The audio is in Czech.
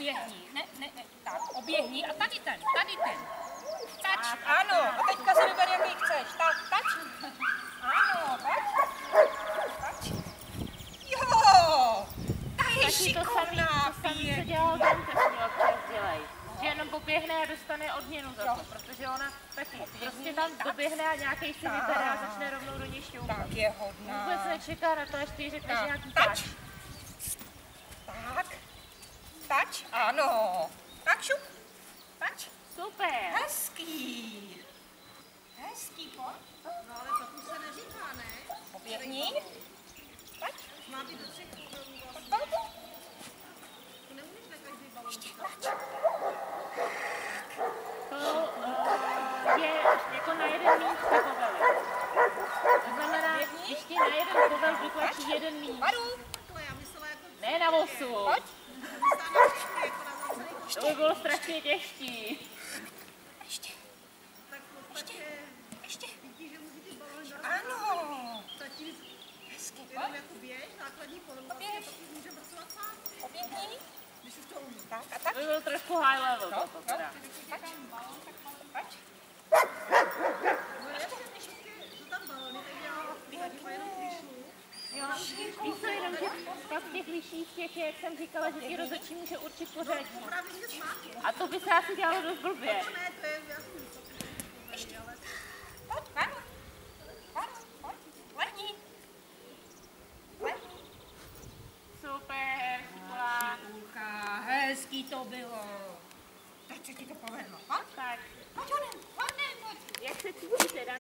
oběhni. Ne, tak, oběhni a tady ten. Tač. Ano, a teďka si vyber, jaký chceš. Tak, tač. Ano, tač. Jo, ta je šikovná. To samý, co dělal Dante, co měl občas dělej. Že jenom poběhne a dostane odměnu za to, protože ona taky prostě tam doběhne a nějaký si vybere a začne rovnou do něj šťoukat. Tak je hodná. Vůbec nečeká na to, až ty řekneš nějaký tač. Tak, tač, ano. Tak šup, tač. Super. Hezký, pojď. No ale to už se neříká, ne? Oběhni. Tač. Má být do 3 úrovní vlastně. Pojď. To nemůžeš na každý balon. Tač. To je jako na jeden míč ty kovely. To znamená, když ti na jeden kovel vytlačí jeden míč. Takhle, já myslela jako... Ne na osu. Pojď. Myslela na všechny, jako na zacelý. To by bylo strašně těžký. Ještě. Tak v podstatě... Ještě. Vidíš, že musí ty balony dát. Ano. Stačí Hezky, jenom jako běž, základní polem, vlastně Běž. pak už může pracovat sám. Oběhni. Když už to umí. Tak a tak. To by byl trošku high level toto teda. Tač. Tač. No jasně, když jsou tam balony, tak já třeba jenom klišnu. Jo, víš co, jenom že pak v těch vyšších těch, jak jsem říkala, že ti rozhodčí může určit pořadí. Právě mě smátí. A to by se asi dělalo dost blbě. Ne, to je jasný. Ale Pojď, Vanu. Pojď. Lehni. Super, škola. Hezký to bylo.